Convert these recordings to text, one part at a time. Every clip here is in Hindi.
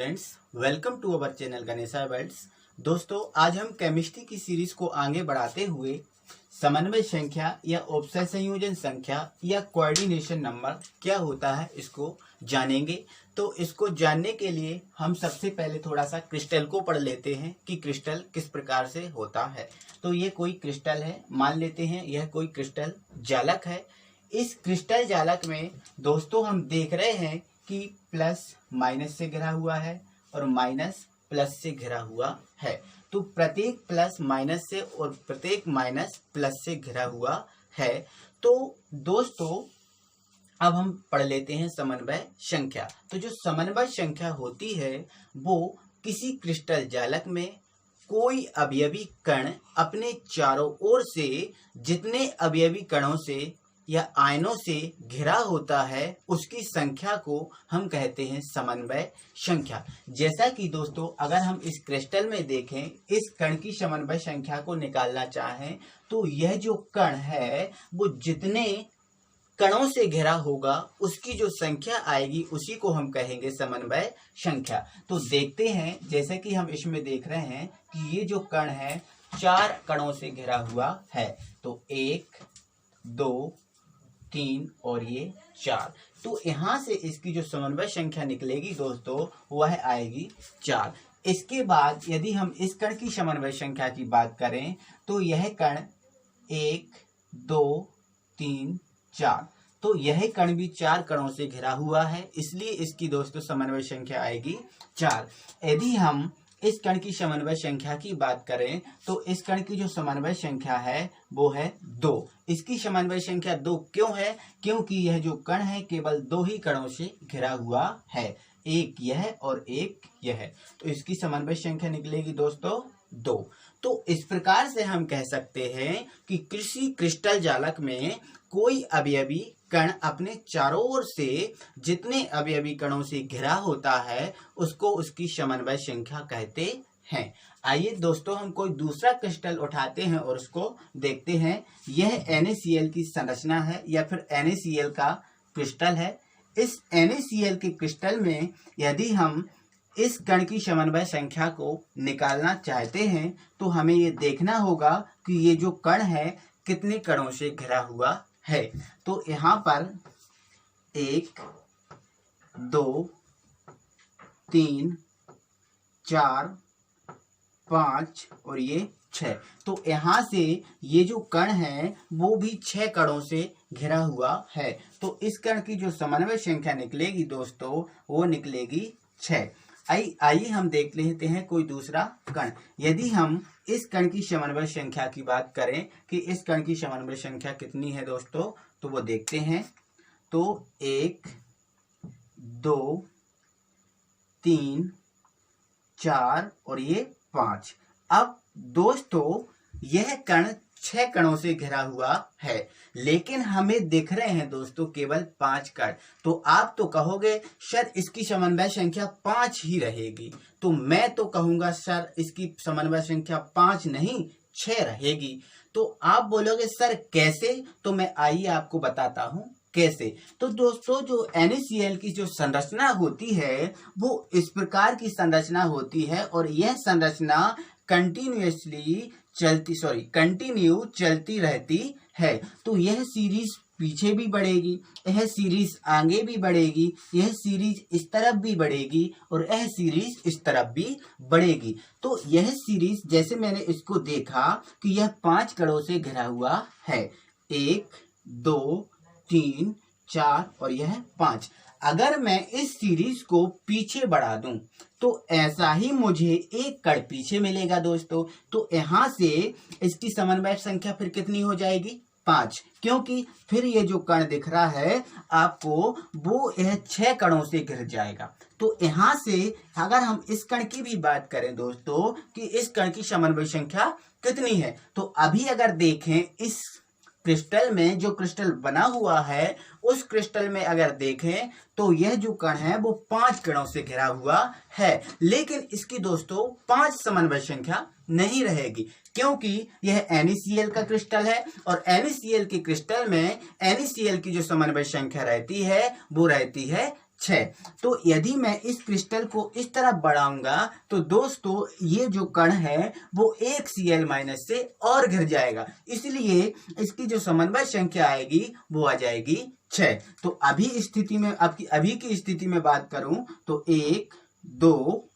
Students, welcome to our channel Ganesha worlds. दोस्तों, आज हम केमिस्ट्री की सीरीज को आगे बढ़ाते हुए समन्वय संख्या या उपसय संयोजन संख्या या कोऑर्डिनेशन नंबर क्या होता है इसको जानेंगे। तो इसको जानने के लिए हम सबसे पहले थोड़ा सा क्रिस्टल को पढ़ लेते हैं कि क्रिस्टल किस प्रकार से होता है। तो ये कोई क्रिस्टल है, मान लेते हैं यह कोई क्रिस्टल जालक है। इस क्रिस्टल जालक में दोस्तों हम देख रहे हैं कि प्लस माइनस से घिरा हुआ है और माइनस प्लस से घिरा हुआ है। तो प्रत्येक प्लस माइनस से और प्रत्येक माइनस प्लस से घिरा हुआ है। तो दोस्तों अब हम पढ़ लेते हैं समन्वय संख्या। तो जो समन्वय संख्या होती है वो किसी क्रिस्टल जालक में कोई अवयवी कण अपने चारों ओर से जितने अवयवी कणों से या आयनों से घिरा होता है उसकी संख्या को हम कहते हैं समन्वय संख्या। जैसा कि दोस्तों अगर हम इस क्रिस्टल में देखें, इस कण की समन्वय संख्या को निकालना चाहें तो यह जो कण है वो जितने कणों से घिरा होगा उसकी जो संख्या आएगी उसी को हम कहेंगे समन्वय संख्या। तो देखते हैं, जैसे कि हम इसमें देख रहे हैं कि ये जो कण है 4 कणों से घिरा हुआ है। तो 1 2 3 और ये 4। तो यहाँ से इसकी जो समन्वय संख्या निकलेगी दोस्तों वह आएगी 4। इसके बाद यदि हम इस कण की समन्वय संख्या की बात करें तो यह कण 1 2 3 4। तो यह कण भी 4 कणों से घिरा हुआ है, इसलिए इसकी दोस्तों समन्वय संख्या आएगी 4। यदि हम इस कण की समन्वय संख्या की बात करें तो इस कण की जो समन्वय संख्या है वो है 2। इसकी समन्वय संख्या 2 क्यों है? क्योंकि यह जो कण है केवल 2 ही कणों से घिरा हुआ है, एक यह और एक यह। तो इसकी समन्वय संख्या निकलेगी दोस्तों 2। तो इस प्रकार से हम कह सकते हैं कि किसी क्रिस्टल जालक में कोई अवयवी कण अपने चारों ओर से जितने अवयवी कणों से घिरा होता है उसको उसकी समन्वय संख्या कहते हैं। आइए दोस्तों हम कोई दूसरा क्रिस्टल उठाते हैं और उसको देखते हैं। यह NaCl की संरचना है या फिर NaCl का क्रिस्टल है। इस NaCl के क्रिस्टल में यदि हम इस कण की समन्वय संख्या को निकालना चाहते हैं तो हमें ये देखना होगा कि ये जो कण है कितने कणों से घिरा हुआ है। तो यहाँ पर 1 2 3 4 5 और ये 6। तो यहाँ से ये जो कण है वो भी 6 कणों से घिरा हुआ है। तो इस कण की जो समन्वय संख्या निकलेगी दोस्तों वो निकलेगी 6। आइए हम देख लेते हैं कोई दूसरा कण। यदि हम इस कण की समन्वय संख्या की बात करें कि इस कण की समन्वय संख्या कितनी है दोस्तों, तो वो देखते हैं। तो 1 2 3 4 और ये 5। अब दोस्तों यह कण 6 कणों से घिरा हुआ है, लेकिन हमें दिख रहे हैं दोस्तों केवल 5 कण। तो आप तो कहोगे सर इसकी समन्वय संख्या 5 ही रहेगी। तो मैं तो कहूंगा सर इसकी समन्वय संख्या 5 नहीं 6 रहेगी। तो आप बोलोगे सर कैसे? तो मैं आइए आपको बताता हूं कैसे। तो दोस्तों जो NaCl की जो संरचना होती है वो इस प्रकार की संरचना होती है और यह संरचना कंटिन्यू चलती रहती है। तो यह सीरीज पीछे भी बढ़ेगी, यह सीरीज आगे भी बढ़ेगी, यह सीरीज इस तरफ भी बढ़ेगी और यह सीरीज इस तरफ भी बढ़ेगी। तो यह सीरीज जैसे मैंने इसको देखा कि यह 5 कणों से घिरा हुआ है, 1 2 3 4 और यह 5। अगर मैं इस सीरीज को पीछे बढ़ा दूं तो ऐसा ही मुझे एक कण पीछे मिलेगा दोस्तों। तो यहाँ से इसकी समन्वय संख्या फिर कितनी हो जाएगी? 5। क्योंकि फिर ये जो कण दिख रहा है आपको वो यह 6 कणों से घिर जाएगा। तो यहाँ से अगर हम इस कण की भी बात करें दोस्तों कि इस कण की समन्वय संख्या कितनी है, तो अभी अगर देखें इस क्रिस्टल में जो क्रिस्टल बना हुआ है उस क्रिस्टल में अगर देखें तो यह जो कण है वो 5 कणों से घिरा हुआ है, लेकिन इसकी दोस्तों 5 समन्वय संख्या नहीं रहेगी क्योंकि यह NaCl का क्रिस्टल है और NaCl के क्रिस्टल में NaCl की जो समन्वय संख्या रहती है वो रहती है 6। तो यदि मैं इस क्रिस्टल को इस तरह बढ़ाऊंगा तो दोस्तों ये जो कण है वो एक Cl- से और घिर जाएगा, इसलिए इसकी जो समन्वय संख्या आएगी वो आ जाएगी 6। तो अभी की स्थिति में बात करूं तो 1 2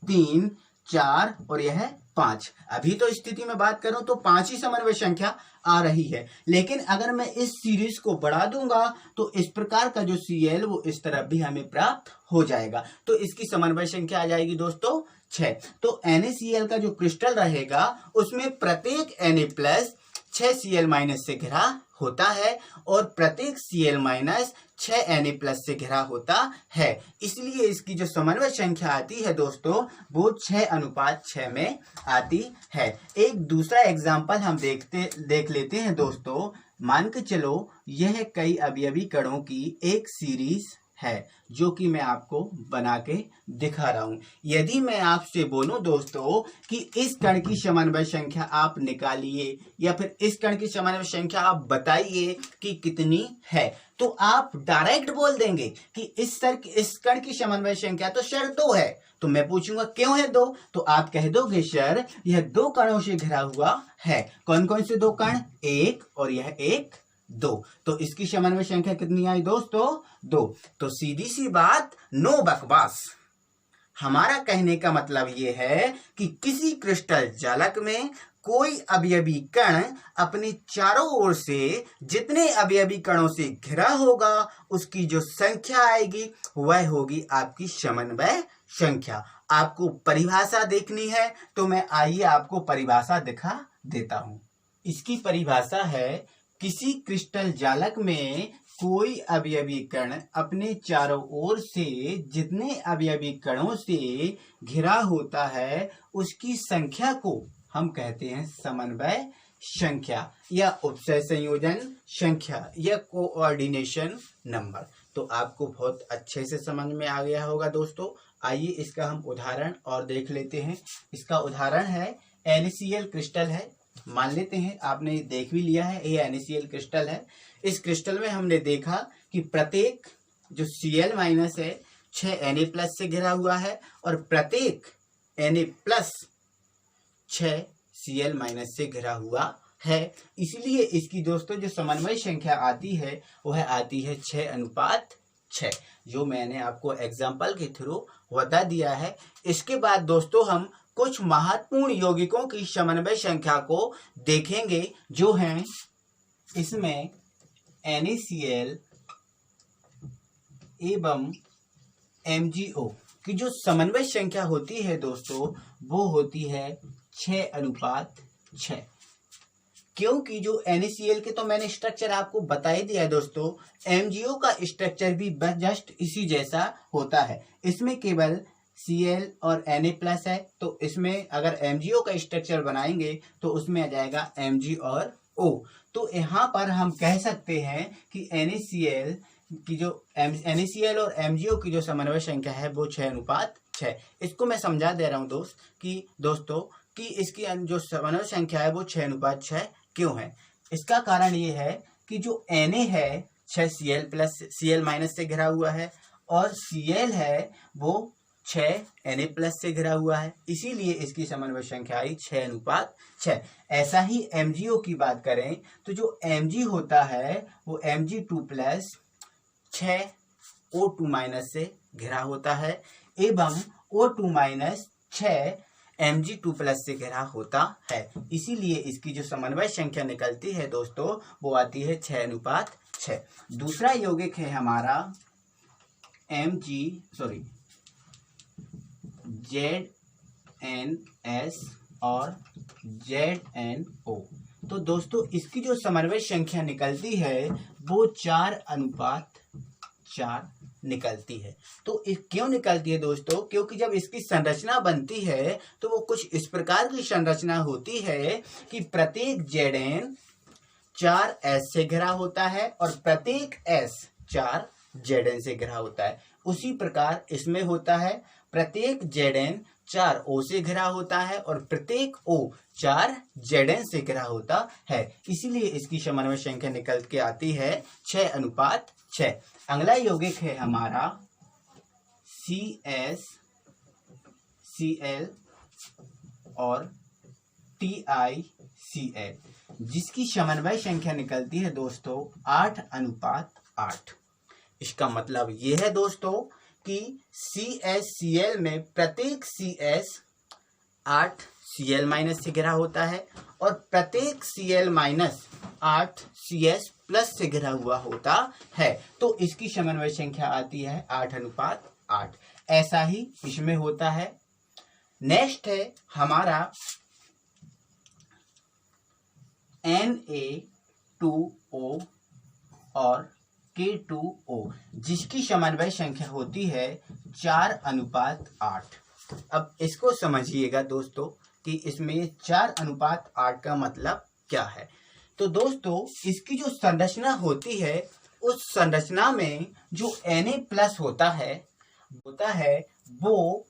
3 4 और यह 5। अभी तो स्थिति में बात करूं तो 5 ही समन्वय संख्या आ रही है, लेकिन अगर मैं इस सीरीज को बढ़ा दूंगा तो इस प्रकार का जो Cl वो इस तरफ भी हमें प्राप्त हो जाएगा। तो इसकी समन्वय संख्या आ जाएगी दोस्तों 6। तो NaCl का जो क्रिस्टल रहेगा उसमें प्रत्येक Na+ 6 Cl- से घिरा होता है और प्रत्येक Cl- 6 Na+ से घिरा होता है, इसलिए इसकी जो समन्वय संख्या आती है दोस्तों वो 6:6 में आती है। एक दूसरा एग्जाम्पल हम देख लेते हैं दोस्तों। मान के चलो यह कई अवयवी कणों की एक सीरीज है जो कि मैं आपको बना के दिखा रहा हूं। यदि मैं आपसे बोलूं दोस्तों कि इस कण की समन्वय संख्या आप निकालिए या फिर इस कण की समन्वय संख्या आप बताइए कि कितनी है, तो आप डायरेक्ट बोल देंगे कि इस कण की समन्वय संख्या तो सर 2 है। तो मैं पूछूंगा क्यों है 2, तो आप कह दोगे सर यह 2 कणों से घिरा हुआ है। कौन कौन से 2 कण? 1 और यह 1 2। तो इसकी समन्वय संख्या कितनी आई दोस्तों? 2। तो सीधी सी बात, नो बकवास। हमारा कहने का मतलब यह है कि किसी क्रिस्टल जालक में कोई अवयवी कण अपने चारों ओर से जितने अवयवी कणों से घिरा होगा उसकी जो संख्या आएगी वह होगी आपकी समन्वय संख्या। आपको परिभाषा देखनी है तो मैं आइए आपको परिभाषा दिखा देता हूं। इसकी परिभाषा है, किसी क्रिस्टल जालक में कोई अवयवी कण अपने चारों ओर से जितने अवयवी कणों से घिरा होता है उसकी संख्या को हम कहते हैं समन्वय संख्या या उपसय संयोजन संख्या या कोऑर्डिनेशन नंबर। तो आपको बहुत अच्छे से समझ में आ गया होगा दोस्तों। आइए इसका हम उदाहरण और देख लेते हैं। इसका उदाहरण है NaCl क्रिस्टल है। मान लेते हैं आपने देख भी लिया है, ये NaCl क्रिस्टल है। इस क्रिस्टल में हमने देखा कि प्रत्येक जो Cl- है 6 Na+ से घिरा हुआ है और प्रत्येक Na+ 6 Cl- से घिरा हुआ है। इसलिए इसकी दोस्तों जो समन्वय संख्या आती है वह आती है 6:6, जो मैंने आपको एग्जाम्पल के थ्रू बता दिया है। इसके बाद दोस्तों हम कुछ महत्वपूर्ण यौगिकों की समन्वय संख्या को देखेंगे जो हैं इसमें NaCl एवं MgO की जो समन्वय संख्या होती है दोस्तों वो होती है 6:6, क्योंकि जो NaCl के तो मैंने स्ट्रक्चर आपको बता ही दिया है दोस्तों। MgO का स्ट्रक्चर भी जस्ट इसी जैसा होता है। इसमें केवल Cl और Na+ है, तो इसमें अगर MgO का स्ट्रक्चर बनाएंगे तो उसमें आ जाएगा Mg और O। तो यहाँ पर हम कह सकते हैं कि NaCl और MgO की जो समन्वय संख्या है वो 6:6। इसको मैं समझा दे रहा हूँ दोस्तों कि इसकी जो समन्वय संख्या है वो 6:6 क्यों है। इसका कारण ये है कि जो Na है 6 Cl- से घिरा हुआ है और Cl है वो 6 Na+ से घिरा हुआ है, इसीलिए इसकी समन्वय संख्या आई 6:6। ऐसा ही MgO की बात करें तो जो Mg होता है वो Mg2+ 6 O2- से घिरा होता है एवं O2- 6 Mg2+ से घिरा होता है, इसीलिए इसकी जो समन्वय संख्या निकलती है दोस्तों वो आती है 6:6। दूसरा यौगिक है हमारा ZnS और ZnO। तो दोस्तों इसकी जो समन्वय संख्या निकलती है वो 4:4 निकलती है। तो क्यों निकलती है दोस्तों? क्योंकि जब इसकी संरचना बनती है तो वो कुछ इस प्रकार की संरचना होती है कि प्रत्येक Zn 4 S से घिरा होता है और प्रत्येक S 4 Zn से घिरा होता है। उसी प्रकार इसमें होता है, प्रत्येक Zn 4 O से घिरा होता है और प्रत्येक O 4 Zn से घिरा होता है, इसीलिए इसकी समन्वय संख्या निकल के आती है 6:6। अगला यौगिक है हमारा CaCl और TiCl, जिसकी समन्वय संख्या निकलती है दोस्तों 8:8। इसका मतलब ये है दोस्तों कि CaCl में प्रत्येक CS 8 Cl- से घिरा होता है और प्रत्येक Cl- 8 CS प्लस से घिरा हुआ होता है। तो इसकी समन्वय संख्या आती है 8:8। ऐसा ही इसमें होता है। नेक्स्ट है हमारा Na2O और K2O, जिसकी समन्वय संख्या होती है 4:8। अब इसको समझिएगा दोस्तों कि इसमें 4:8 का मतलब क्या है। तो दोस्तों इसकी जो संरचना होती है, उस संरचना में जो Na+ होता है वो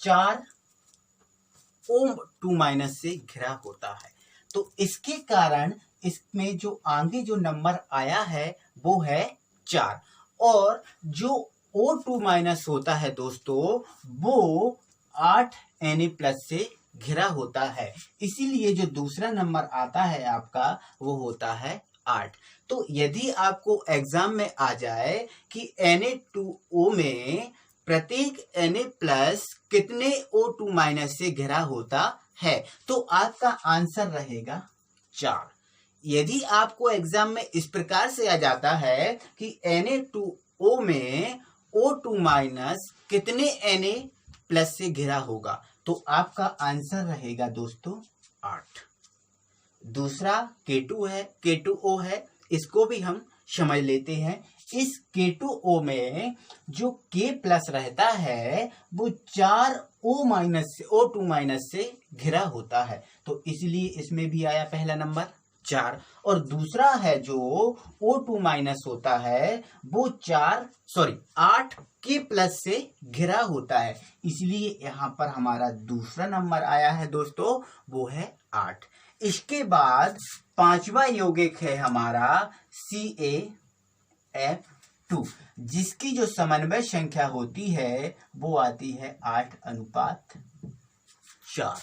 4O2- से घिरा होता है। तो इसके कारण इसमें जो आगे जो नंबर आया है वो है 4, और जो O2- होता है दोस्तों वो 8 Na+ से घिरा होता है। इसीलिए जो दूसरा नंबर आता है आपका वो होता है 8। तो यदि आपको एग्जाम में आ जाए कि Na2O में प्रत्येक Na+ कितने O2- से घिरा होता है, तो आपका आंसर रहेगा 4। यदि आपको एग्जाम में इस प्रकार से आ जाता है कि Na2O में O2- कितने Na+ से घिरा होगा, तो आपका आंसर रहेगा दोस्तों 8। दूसरा K2O है, इसको भी हम समझ लेते हैं। इस K2O में जो K+ रहता है वो 4O2- से घिरा होता है। तो इसलिए इसमें भी आया पहला नंबर 4। और दूसरा है जो O2- होता है वो 8 K+ से घिरा होता है। इसलिए यहाँ पर हमारा दूसरा नंबर आया है दोस्तों, वो है 8। इसके बाद पांचवा यौगिक है हमारा CaF2, जिसकी जो समन्वय संख्या होती है वो आती है 8:4।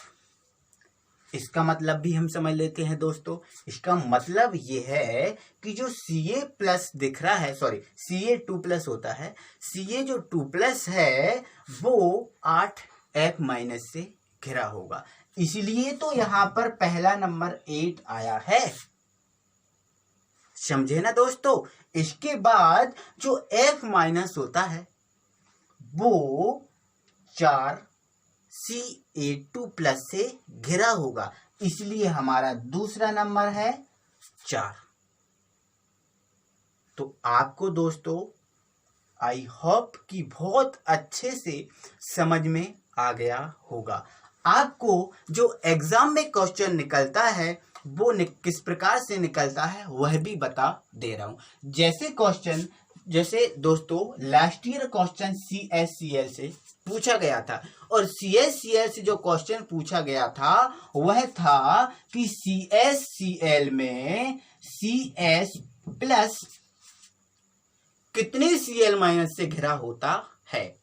इसका मतलब भी हम समझ लेते हैं दोस्तों। इसका मतलब ये है कि जो Ca+ दिख रहा है, Ca2+ होता है, Ca जो 2+ है वो 8F- से घिरा होगा। इसलिए तो यहां पर पहला नंबर 8 आया है। समझे ना दोस्तों। इसके बाद जो F- होता है वो 4 Ca2+ से घिरा होगा। इसलिए हमारा दूसरा नंबर है 4। तो आपको दोस्तों आई होप कि बहुत अच्छे से समझ में आ गया होगा। आपको जो एग्जाम में क्वेश्चन निकलता है वो किस प्रकार से निकलता है वह भी बता दे रहा हूं। जैसे दोस्तों लास्ट ईयर क्वेश्चन CaCl से पूछा गया था, और CaCl से जो क्वेश्चन पूछा गया था वह था कि CaCl में CS+ कितने Cl- से घिरा होता है।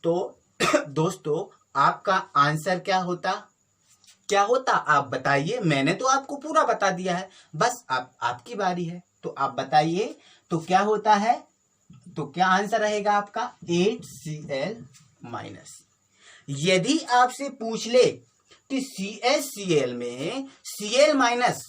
तो दोस्तों आपका आंसर क्या होता आप बताइए। मैंने तो आपको पूरा बता दिया है, बस आपकी बारी है। तो आप बताइए तो क्या होता है। तो क्या आंसर रहेगा आपका 8Cl-। यदि आपसे पूछ ले कि CaCl में Cl-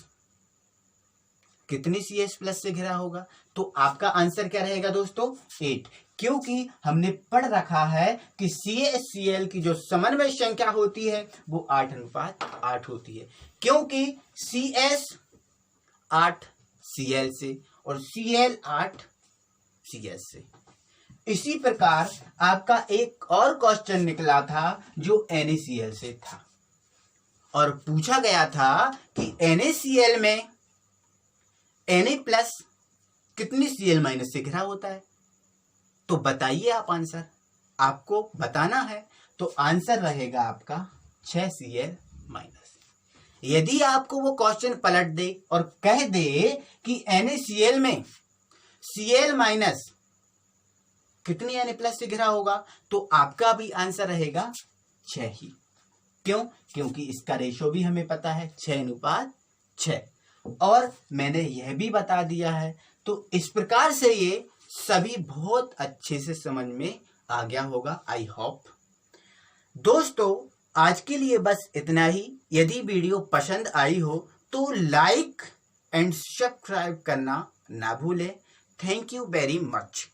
कितनी CS+ से घिरा होगा, तो आपका आंसर क्या रहेगा दोस्तों 8। क्योंकि हमने पढ़ रखा है कि CaCl की जो समन्वय संख्या होती है वो 8:8 होती है। क्योंकि CS 8 Cl से और Cl 8 CS से। इसी प्रकार आपका एक और क्वेश्चन निकला था जो NaCl से था, और पूछा गया था कि NaCl में Na+ कितनी Cl- से घिरा होता है। तो बताइए आप आंसर, आपको बताना है। तो आंसर रहेगा आपका 6 Cl-। यदि आपको वो क्वेश्चन पलट दे और कह दे कि NaCl में Cl- कितनी n+ से घिरा होगा? तो आपका भी आंसर रहेगा 6 ही। क्यों? क्योंकि इसका रेशो भी हमें पता है 6:6 और मैंने यह भी बता दिया है। तो इस प्रकार से ये सभी बहुत अच्छे से समझ में आ गया होगा, आई होप। दोस्तों आज के लिए बस इतना ही। यदि वीडियो पसंद आई हो तो लाइक एंड सब्सक्राइब करना ना भूलें। Thank you very much.